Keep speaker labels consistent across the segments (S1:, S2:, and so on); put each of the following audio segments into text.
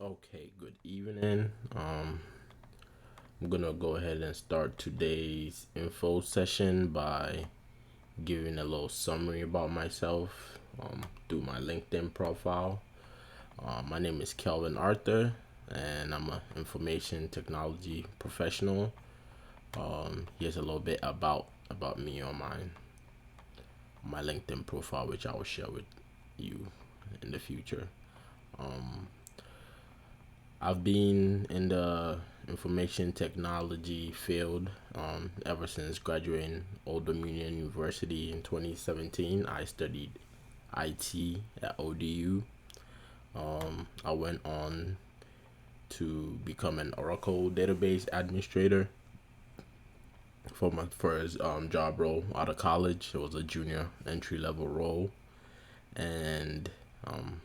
S1: Okay, good evening. I'm gonna go ahead and start today's info session by giving a little summary about myself through my LinkedIn profile. My name is Kelvin Arthur, and I'm an information technology professional. Here's a little bit about me on my LinkedIn profile, which I will share with you in the future. Um, I've been in the information technology field ever since graduating Old Dominion University in 2017. I studied IT at ODU. I went on to become an Oracle database administrator for my first job role out of college. It was a junior entry level role, and um,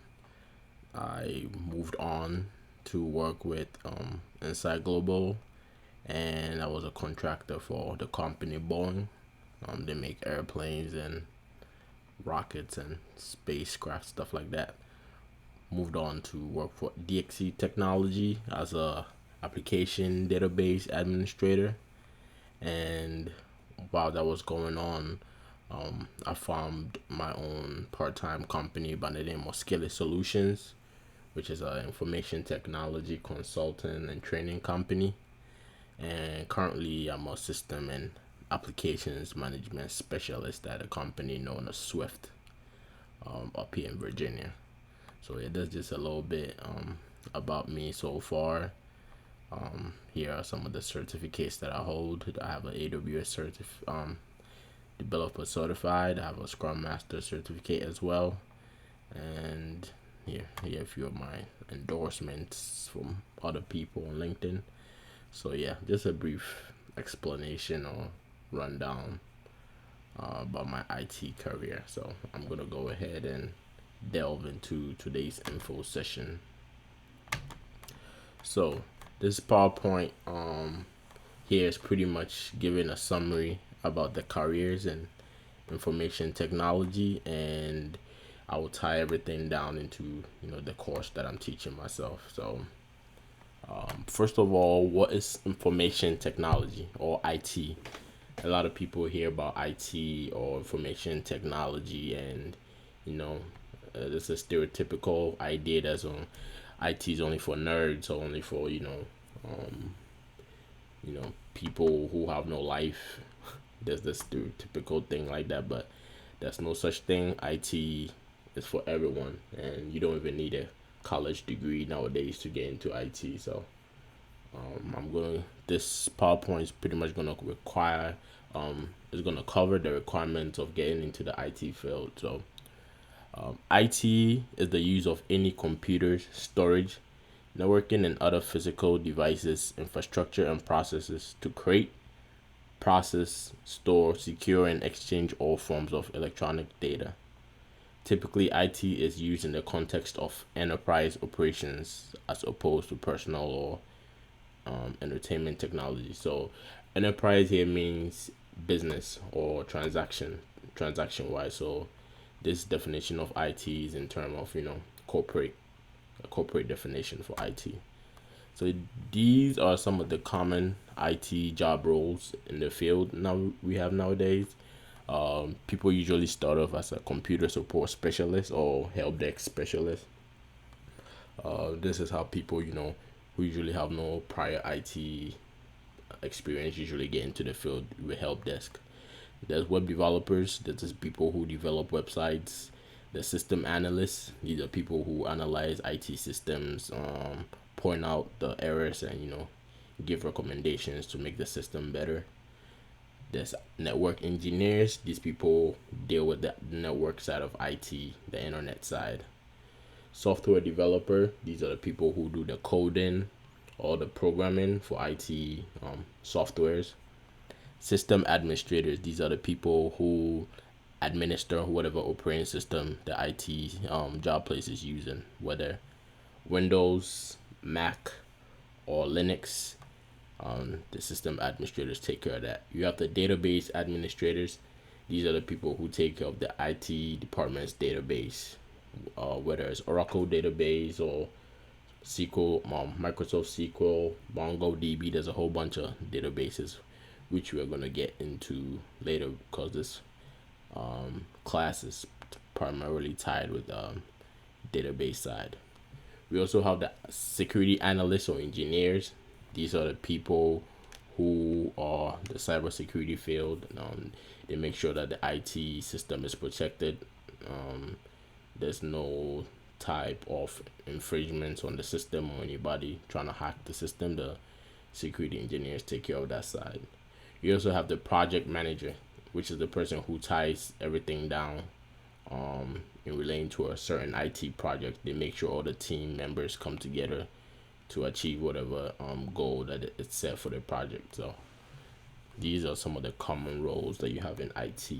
S1: I moved on to work with Inside Global, and I was a contractor for the company Boeing. They make airplanes and rockets and spacecraft stuff like that. Moved on to work for DXC Technology as a application database administrator, and while that was going on, I formed my own part-time company by the name of Skillet Solutions, which is an information technology consultant and training company. And currently, I'm a system and applications management specialist at a company known as Swift up here in Virginia. So yeah, that's just a little bit about me so far. Here are some of the certificates that I hold. I have an AWS developer certified. I have a Scrum Master certificate as well, and here a few of my endorsements from other people on LinkedIn. So yeah, just a brief explanation or rundown about my IT career. So I'm gonna go ahead and delve into today's info session. So this PowerPoint here is pretty much giving a summary about the careers and information technology, and I will tie everything down into the course that I'm teaching myself. So first of all, what is information technology or IT? A lot of people hear about IT or information technology, and you know, this is a stereotypical idea that's on IT is only for nerds or only for um, people who have no life. There's this stereotypical thing like that, but there's no such thing. IT is for everyone, and you don't even need a college degree nowadays to get into IT. So this PowerPoint is pretty much gonna require is gonna cover the requirements of getting into the IT field. So IT is the use of any computers, storage, networking, and other physical devices, infrastructure, and processes to create, process, store, secure, and exchange all forms of electronic data. Typically, IT is used in the context of enterprise operations as opposed to personal or entertainment technology. So, enterprise here means business or transaction wise. So, this definition of IT is in terms of corporate a corporate definition for IT. So these are some of the common IT job roles in the field now we have nowadays. People usually start off as a computer support specialist or help desk specialist. This is how people who usually have no prior IT experience usually get into the field with help desk. There's web developers. There's people who develop websites. The system analysts. These are people who analyze IT systems, point out the errors, and give recommendations to make the system better. There's network engineers. These people deal with the network side of IT, the internet side. Software developer. These are the people who do the coding or the programming for IT softwares. System administrators. These are the people who administer whatever operating system the IT job place is using, whether Windows, Mac, or Linux. The system administrators take care of that. You have the database administrators. These are the people who take care of the IT department's database, whether it's Oracle database or SQL, Microsoft SQL, MongoDB. There's a whole bunch of databases, which we're gonna get into later because this class is primarily tied with database side. We also have the security analysts or engineers. These are the people who are the cybersecurity field. They make sure that the IT system is protected. Um, there's no type of infringements on the system or anybody trying to hack the system. The security engineers take care of that side. You also have the project manager, which is the person who ties everything down in relating to a certain IT project. They make sure all the team members come together to achieve whatever goal that it's set for the project. So these are some of the common roles that you have in IT.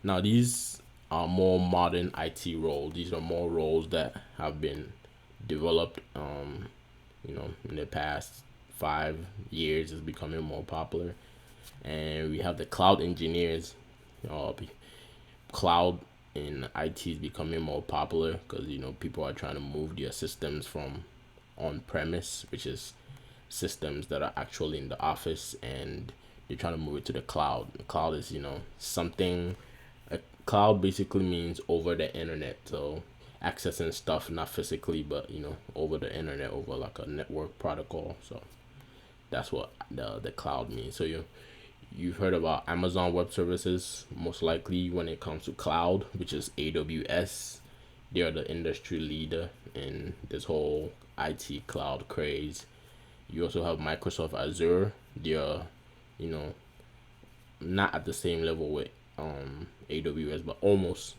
S1: Now these are more modern IT roles. These are more roles that have been developed in the past 5 years. Is becoming more popular. And we have the cloud engineers. uh, Cloud in IT is becoming more popular because people are trying to move their systems from on premise, which is systems that are actually in the office, and they're trying to move it to the cloud. The cloud is something. A cloud basically means over the internet, so accessing stuff not physically, but over the internet, over like a network protocol. So that's what the cloud means. So you've heard about Amazon Web Services, most likely when it comes to cloud, which is AWS. They are the industry leader in this whole IT cloud craze. You also have Microsoft Azure. They are, you know, not at the same level with AWS, but almost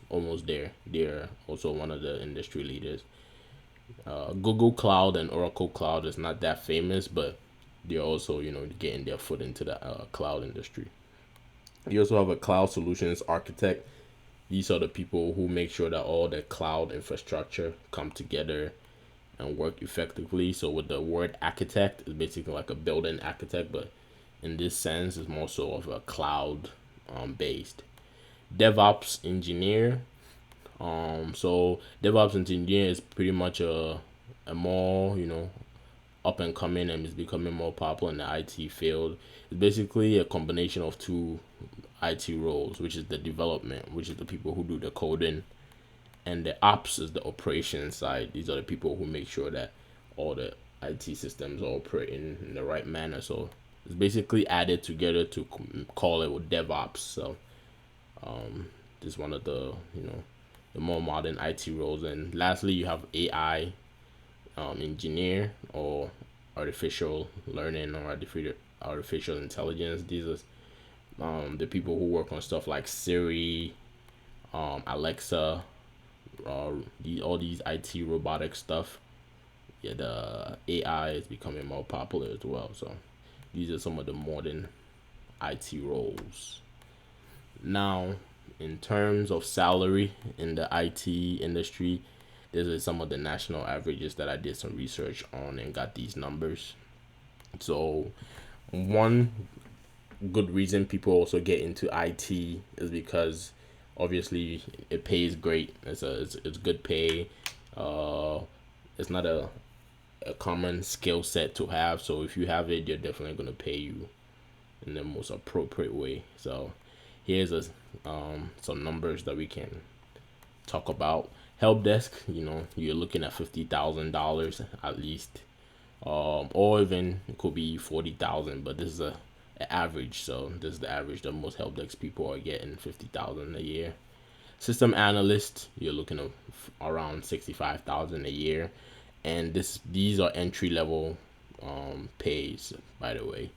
S1: there. They're also one of the industry leaders. Google Cloud and Oracle Cloud is not that famous, but they're also getting their foot into the cloud industry. You also have a cloud solutions architect. These are the people who make sure that all the cloud infrastructure come together and work effectively. So with the word architect, it's basically like a building architect, but in this sense, it's more so of a cloud based. DevOps engineer. So DevOps engineer is pretty much a more up and coming and is becoming more popular in the IT field. It's basically a combination of two IT roles, which is the development, which is the people who do the coding, and the ops is the operation side. These are the people who make sure that all the IT systems are operating in the right manner. So it's basically added together to call it DevOps. So this is one of the the more modern IT roles. And lastly, you have AI engineer or artificial learning or artificial intelligence. These are the people who work on stuff like Siri, Alexa, all these IT robotic stuff. Yeah, the AI is becoming more popular as well. So these are some of the modern IT roles. Now, in terms of salary in the IT industry, these are some of the national averages that I did some research on and got these numbers. So, one good reason people also get into IT is because obviously it pays great. It's good pay. Uh, it's not a common skill set to have. So if you have it, they're definitely gonna pay you in the most appropriate way. So here's some numbers that we can talk about. Help desk, you're looking at $50,000 at least, or even it could be 40,000. But this is a average, so this is the average that most help desk people are getting, 50,000 a year. System analyst, you're looking at around 65,000 a year, and these are entry level pays. By the way,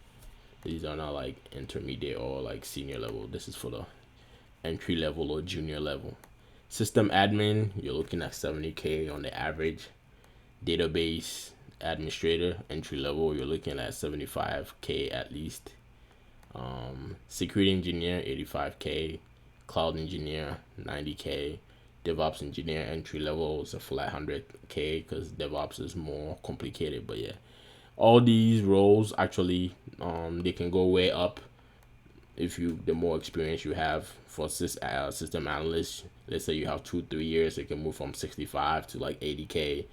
S1: these are not like intermediate or like senior level. This is for the entry level or junior level. System admin, you're looking at 70K on the average. Database administrator, entry level, you're looking at 75K at least. Security engineer, 85K. Cloud engineer, 90K. DevOps engineer, entry level is a flat 100K because DevOps is more complicated. But yeah, all these roles actually they can go way up The more experience you have for system analyst, let's say you have 2 3 years, you can move from 65 to like 80K.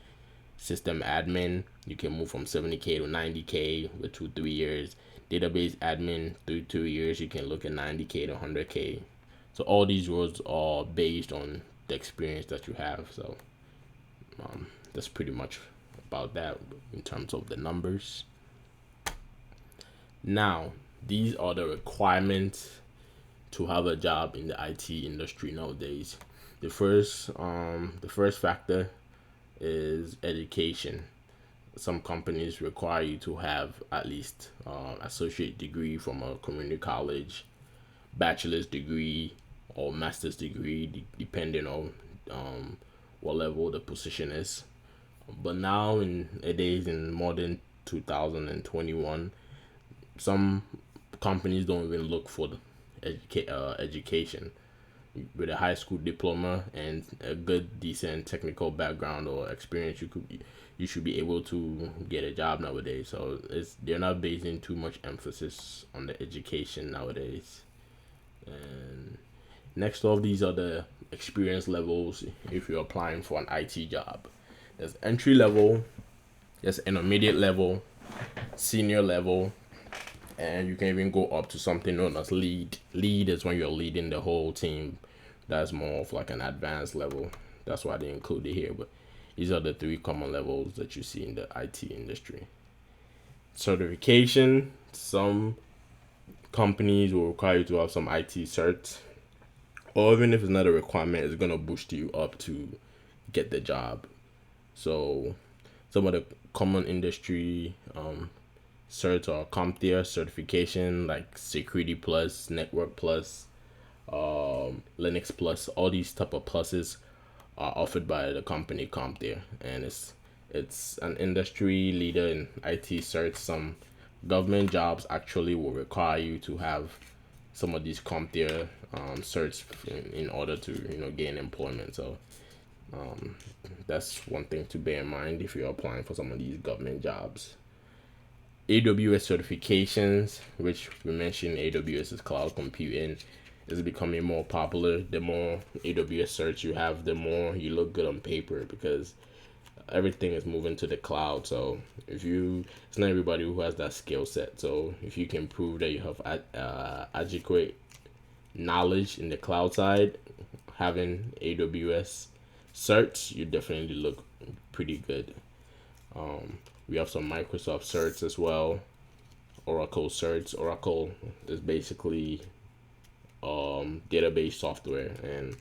S1: System admin, you can move from 70K to 90K with 2 3 years. Database admin, 3 2 years, you can look at 90K to 100K. So all these roles are based on the experience that you have. So that's pretty much about that in terms of the numbers. Now, these are the requirements to have a job in the IT industry nowadays. The first factor is education. Some companies require you to have at least associate degree from a community college, bachelor's degree, or master's degree, depending on what level the position is. But now in nowadays in modern 2021, some companies don't even look for the education. With a high school diploma and a good decent technical background or experience, you should be able to get a job nowadays. So they're not basing too much emphasis on the education nowadays. And next off, these are the experience levels if you're applying for an IT job. There's entry level, there's intermediate level, senior level, and you can even go up to something known as lead. Lead is when you're leading the whole team. That's more of like an advanced level. That's why they include it here. But these are the 3 common levels that you see in the IT industry. Certification. Some companies will require you to have some IT certs, or even if it's not a requirement, it's gonna boost you up to get the job. So some of the common industry certs are CompTIA certification, like Security Plus, Network Plus, Linux Plus. All these type of pluses are offered by the company CompTIA, and it's an industry leader in IT certs. Some government jobs actually will require you to have some of these CompTIA certs in order to gain employment. So that's one thing to bear in mind if you're applying for some of these government jobs. AWS certifications, which we mentioned, AWS is cloud computing, is becoming more popular. The more AWS certs you have, the more you look good on paper, because everything is moving to the cloud. So it's not everybody who has that skill set. So if you can prove that you have adequate knowledge in the cloud side, having AWS certs, you definitely look pretty good. We have some Microsoft certs as well, Oracle certs. Oracle is basically database software, and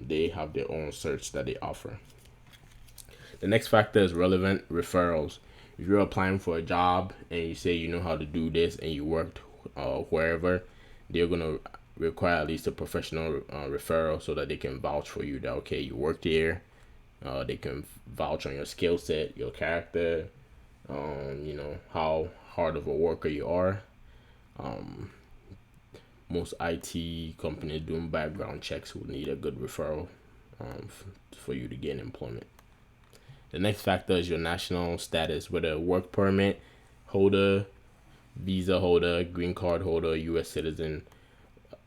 S1: they have their own certs that they offer. The next factor is relevant referrals. If you're applying for a job and you say you know how to do this and you worked wherever, they're gonna require at least a professional referral so that they can vouch for you that okay, you worked here. They can vouch on your skill set, your character, how hard of a worker you are. Most IT companies doing background checks will need a good referral for you to gain employment. The next factor is your national status, whether a work permit holder, visa holder, green card holder, U.S. citizen.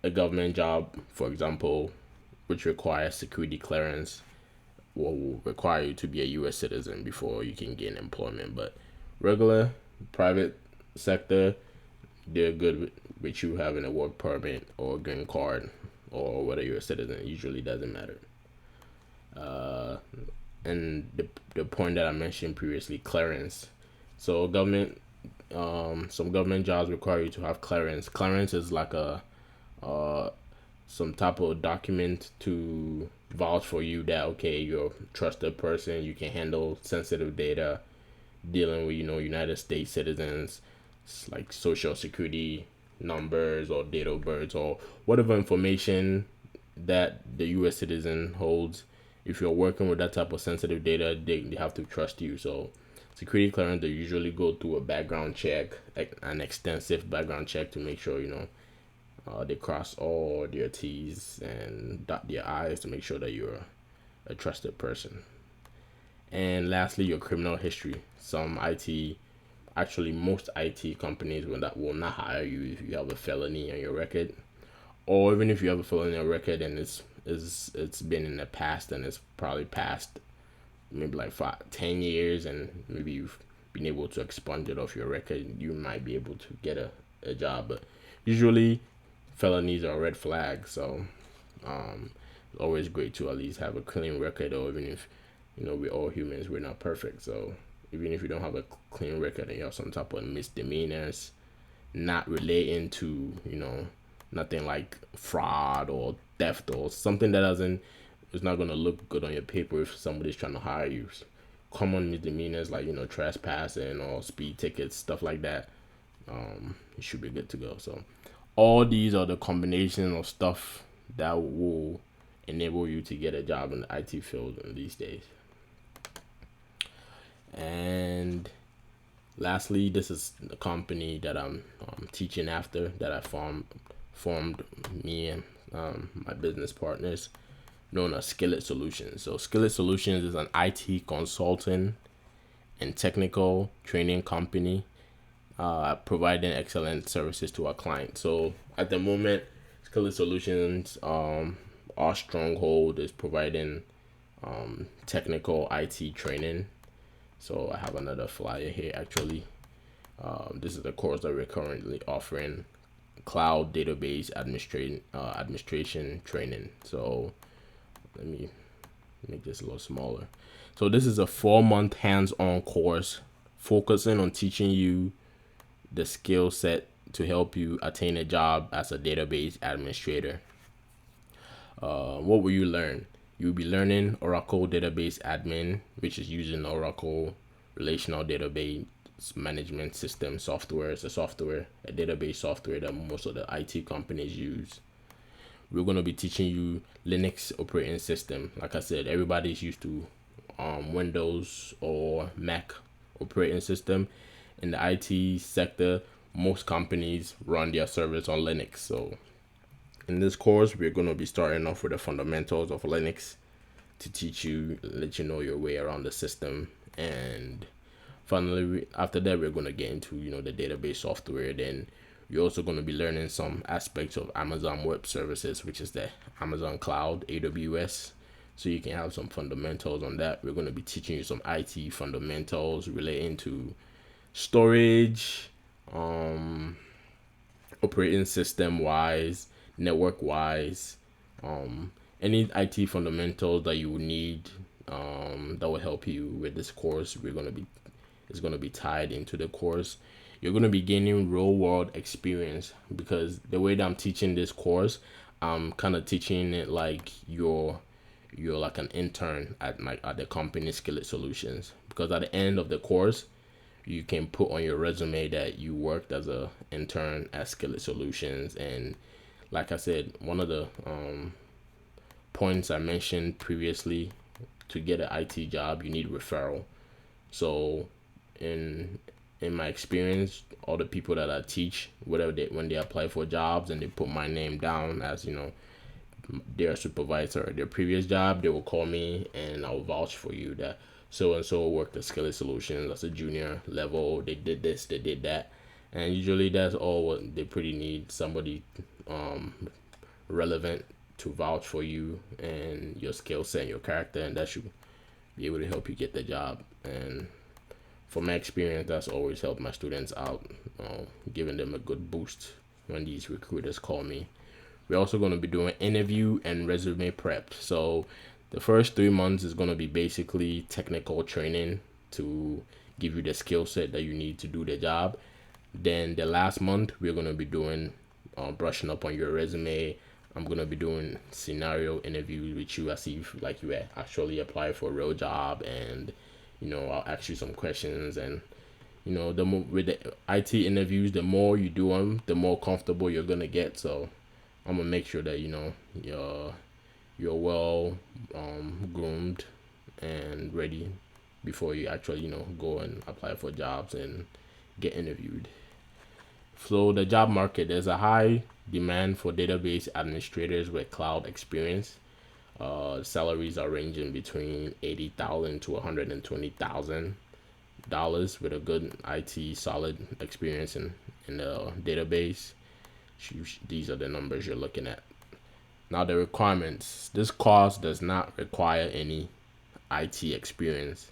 S1: A government job, for example, which requires security clearance, will require you to be a U.S. citizen before you can gain employment. But regular private sector, they're good with you having a work permit or a green card, or whether you're a citizen. It usually doesn't matter. And the point that I mentioned previously, clearance. So some government jobs require you to have clearance. Clearance is like some type of document to vouch for you that okay, you're a trusted person, you can handle sensitive data, dealing with United States citizens, like social security numbers or date of birth or whatever information that the U.S. citizen holds. If you're working with that type of sensitive data, they have to trust you. So security clearance, they usually go through a background check, an extensive background check, to make sure they cross all their T's and dot their I's to make sure that you're a trusted person. And lastly, your criminal history. Some IT actually most IT companies will not hire you if you have a felony on your record, or even if you have a felony on your record and it's been in the past and it's probably past maybe like 10 years, and maybe you've been able to expunge it off your record, you might be able to get a job. But usually felonies are a red flag, so it's always great to at least have a clean record. Or even if we're all humans, we're not perfect, so even if you don't have a clean record and you have some type of misdemeanors not relating to nothing like fraud or theft or something that doesn't it's not gonna look good on your paper if somebody's trying to hire you. Common misdemeanors like trespassing or speed tickets, stuff like that, you should be good to go. So all these are the combination of stuff that will enable you to get a job in the IT field in these days. And lastly, this is the company that I'm teaching after, that I formed me and my business partners, known as Skillet Solutions. So Skillet Solutions is an IT consulting and technical training company, providing excellent services to our clients. So at the moment, Skillet Solutions, our stronghold is providing technical IT training. So I have another flyer here actually. This is the course that we're currently offering: cloud database administration training. So let me make this a little smaller. So this is a 4-month hands-on course focusing on teaching you the skill set to help you attain a job as a database administrator. What will you learn? You'll be learning Oracle Database Admin, which is using Oracle Relational Database Management System software. It's a database software that most of the IT companies use. We're going to be teaching you Linux operating system. Like I said, everybody's used to Windows or Mac operating system. In the IT sector, most companies run their servers on Linux. So in this course, we're going to be starting off with the fundamentals of Linux to teach you, let you know your way around the system. And finally, after that, we're going to get into, the database software. Then you're also going to be learning some aspects of Amazon Web Services, which is the Amazon Cloud, AWS. So you can have some fundamentals on that. We're going to be teaching you some IT fundamentals relating to storage, operating system wise, network wise, any IT fundamentals that you would need, that will help you with this course. It's going to be tied into the course. You're going to be gaining real world experience, because the way that I'm teaching this course, I'm kind of teaching it like you're like an intern at the company Skillet Solutions, because at the end of the course you can put on your resume that you worked as a intern at Skillet Solutions. And like I said, one of the points I mentioned previously, to get an IT job you need referral. So in my experience, all the people that I teach, when they apply for jobs and they put my name down as their supervisor at their previous job, they will call me and I'll vouch for you that so and so worked at Skillet Solutions as a junior level. They did this, they did that, and usually that's all what they pretty need: somebody relevant to vouch for you and your skill set and your character, and that should be able to help you get the job. And from my experience, that's always helped my students out, giving them a good boost when these recruiters call me. We're also going to be doing interview and resume prep. So the first 3 months is going to be basically technical training to give you the skill set that you need to do the job. Then the last month, we're going to be doing brushing up on your resume. I'm going to be doing scenario interviews with you as if like you actually apply for a real job, and I'll ask you some questions. And with the IT interviews, the more you do them, the more comfortable you're going to get. So I'm going to make sure that you're well groomed and ready before you actually go and apply for jobs and get interviewed. So the job market, there's a high demand for database administrators with cloud experience. Salaries are ranging between $80,000 to $120,000. $500 with a good IT solid experience in the database. These are the numbers you're looking at. Now the requirements. This course does not require any IT experience,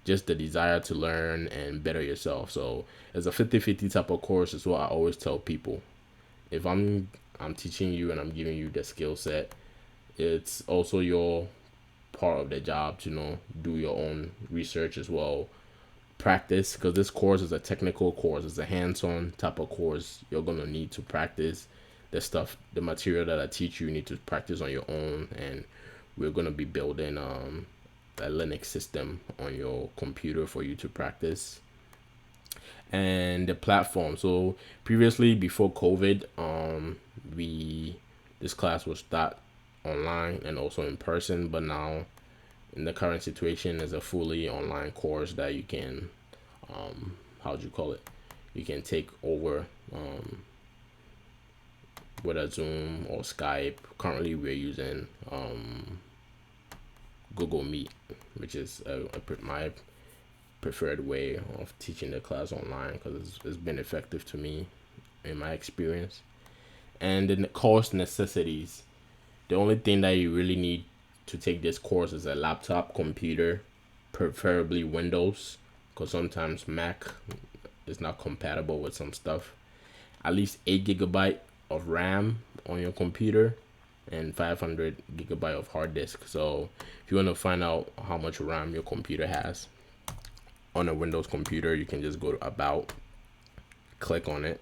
S1: just the desire to learn and better yourself. So it's a 50-50 type of course is what I always tell people. If I'm teaching you and I'm giving you the skill set, it's also your part of the job to do your own research as well, practice, because this course is a technical course. It's a hands-on type of course. You're gonna need to practice the stuff, the material that I teach you. You need to practice on your own, and we're gonna be building a Linux system on your computer for you to practice. And the platform. So previously, before COVID, we this class was taught online and also in person, but now in the current situation is a fully online course that you can how do you call it, you can take over with a Zoom or Skype. Currently we're using Google Meet, which is my preferred way of teaching the class online, because it's been effective to me in my experience. And the course necessities, the only thing that you really need to take this course is a laptop computer, preferably Windows, because sometimes Mac is not compatible with some stuff. At least 8 GB of RAM on your computer and 500 GB of hard disk. So if you want to find out how much RAM your computer has on a Windows computer, you can just go to About, click on it.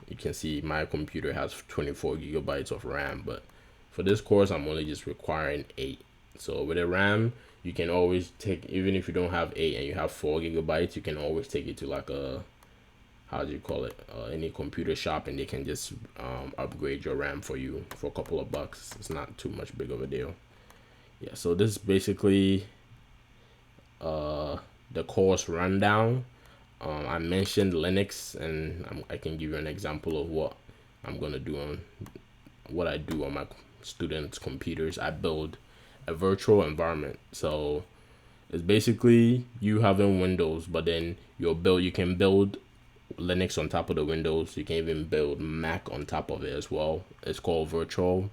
S1: You can see my computer has 24 GB of RAM, but for this course I'm only just requiring 8. So with a RAM, you can always take, even if you don't have 8 and you have 4 GB, you can always take it to like a, how do you call it, any computer shop, and they can just upgrade your RAM for you for a couple of bucks. It's not too much big of a deal. Yeah, so this is basically the course rundown. I mentioned Linux, and I can give you an example of what I'm gonna do on what I do on my students' computers. I build a virtual environment. So it's basically you having Windows, but then you can build Linux on top of the Windows. You can even build Mac on top of it as well. It's called virtual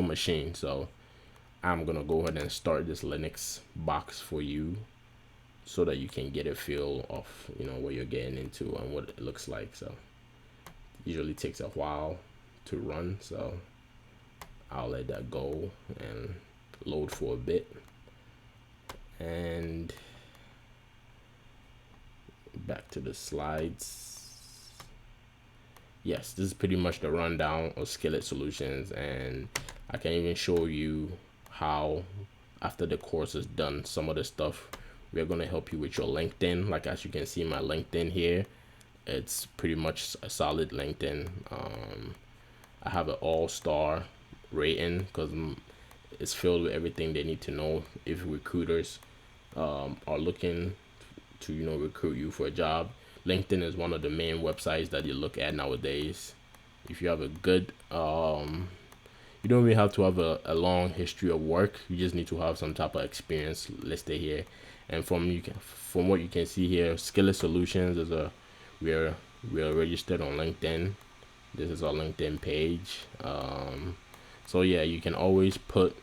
S1: machine. So I'm gonna go ahead and start this Linux box for you, so that you can get a feel of what you're getting into and what it looks like. So it usually takes a while to run, so I'll let that go and load for a bit. And back to the slides. Yes, this is pretty much the rundown of Skillet Solutions, and I can even show you how, after the course is done, some of the stuff we're going to help you with your LinkedIn. Like, as you can see, my LinkedIn here, it's pretty much a solid LinkedIn. I have an all-star rating because it's filled with everything they need to know if recruiters are looking to recruit you for a job. LinkedIn is one of the main websites that you look at nowadays. If you have a good you don't really have to have a long history of work. You just need to have some type of experience listed here. And from what you can see here, Skillet Solutions is we're registered on LinkedIn. This is our LinkedIn page. So yeah, you can always put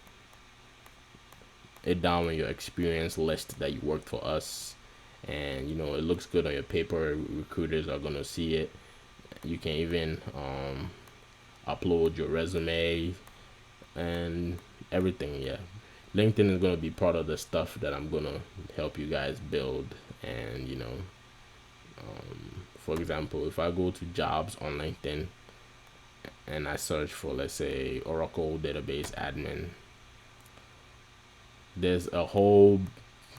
S1: it down on your experience list that you worked for us, and it looks good on your paper. Recruiters are gonna see it. You can even upload your resume and everything. Yeah, LinkedIn is gonna be part of the stuff that I'm gonna help you guys build. And for example, if I go to jobs on LinkedIn and I search for, let's say, Oracle database admin, there's a whole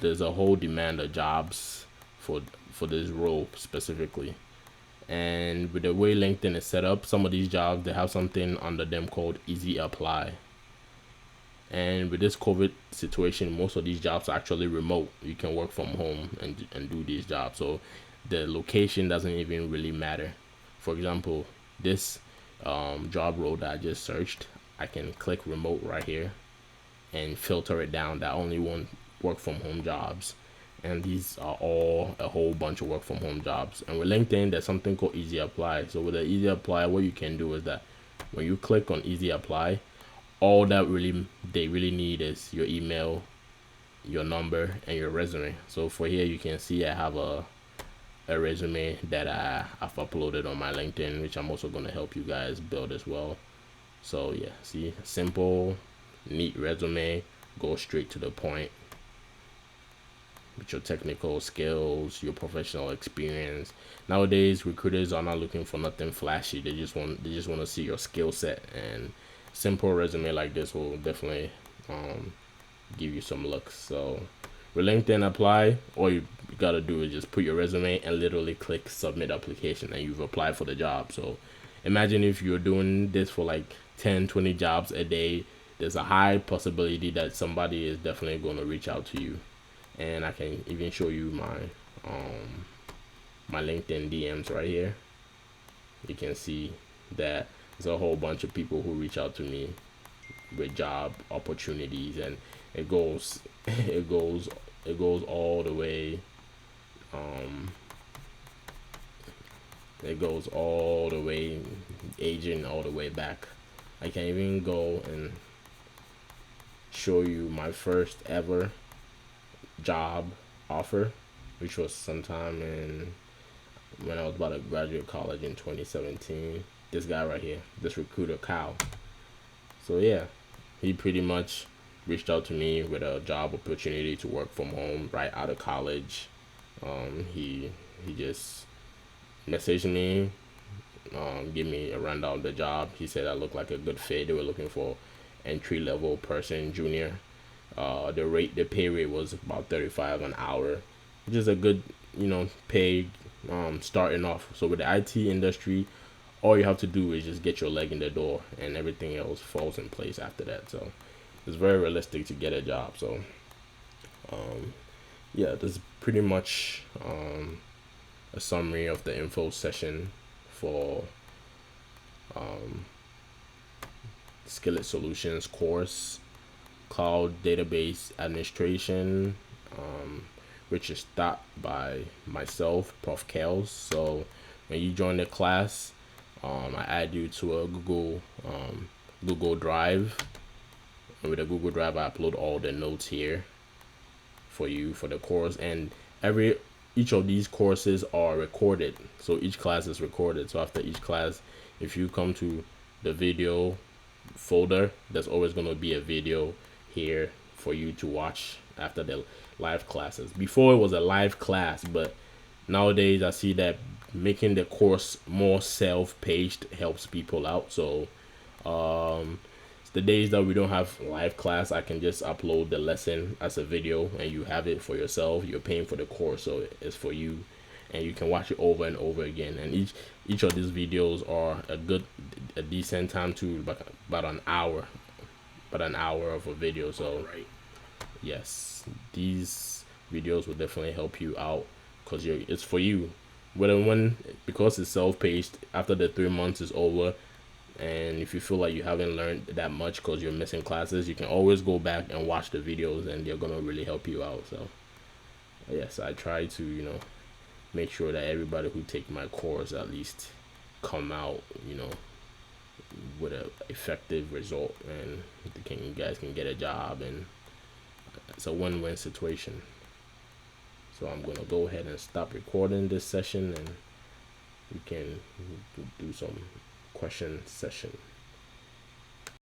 S1: demand of jobs for this role specifically. And with the way LinkedIn is set up, some of these jobs, they have something under them called easy apply. And with this COVID situation, most of these jobs are actually remote. You can work from home and do these jobs, so the location doesn't even really matter. For example, this job role that I just searched, I can click remote right here and filter it down that I only want work from home jobs. and these are all a whole bunch of work from home jobs. And with LinkedIn, there's something called Easy Apply. So with the Easy Apply, what you can do is that when you click on Easy Apply, all that they really need is your email, your number, and your resume. So for here, you can see I have a resume that I've uploaded on my LinkedIn, which I'm also going to help you guys build as well. So yeah, see, simple, neat resume, go straight to the point with your technical skills, your professional experience. Nowadays, recruiters are not looking for nothing flashy. They just want to see your skill set, and simple resume like this will definitely give you some looks. So with LinkedIn Apply, all you gotta do is just put your resume and literally click submit application, and you've applied for the job. So imagine if you're doing this for like 10-20 jobs a day, there's a high possibility that somebody is definitely going to reach out to you. And I can even show you my LinkedIn DMs right here. You can see that there's a whole bunch of people who reach out to me with job opportunities, and it goes it goes all the way it goes all the way, aging all the way back. I can even go and show you my first ever job offer, which was sometime when I was about to graduate college in 2017. This guy right here, this recruiter Kyle. So yeah, he pretty much reached out to me with a job opportunity to work from home right out of college. He just messaged me, give me a rundown of the job. He said I looked like a good fit. They were looking for entry level person, junior. The pay rate was about 35 an hour, which is a good, pay starting off. So with the IT industry, all you have to do is just get your leg in the door, and everything else falls in place after that. So it's very realistic to get a job. So yeah, this is pretty much a summary of the info session for Skillet Solutions course, Cloud Database Administration, which is taught by myself, Prof.Kelz. So when you join the class, I add you to a Google Drive, and with a Google Drive, I upload all the notes here for you for the course, and each of these courses are recorded. So each class is recorded. So after each class, if you come to the video folder, there's always going to be a video here for you to watch after the live classes. Before it was a live class, but nowadays I see that making the course more self-paced helps people out. So the days that we don't have live class, I can just upload the lesson as a video, and you have it for yourself. You're paying for the course, so it's for you, and you can watch it over and over again. And each of these videos are a decent time to about an hour of a video. So yes, these videos will definitely help you out, because it's for you. Because it's self-paced, after the 3 months is over, and if you feel like you haven't learned that much because you're missing classes, you can always go back and watch the videos, and they're gonna really help you out. So yes, I try to make sure that everybody who take my course at least come out with a effective result, and you guys can get a job, and it's a win-win situation. So I'm gonna go ahead and stop recording this session, and we can do some question session.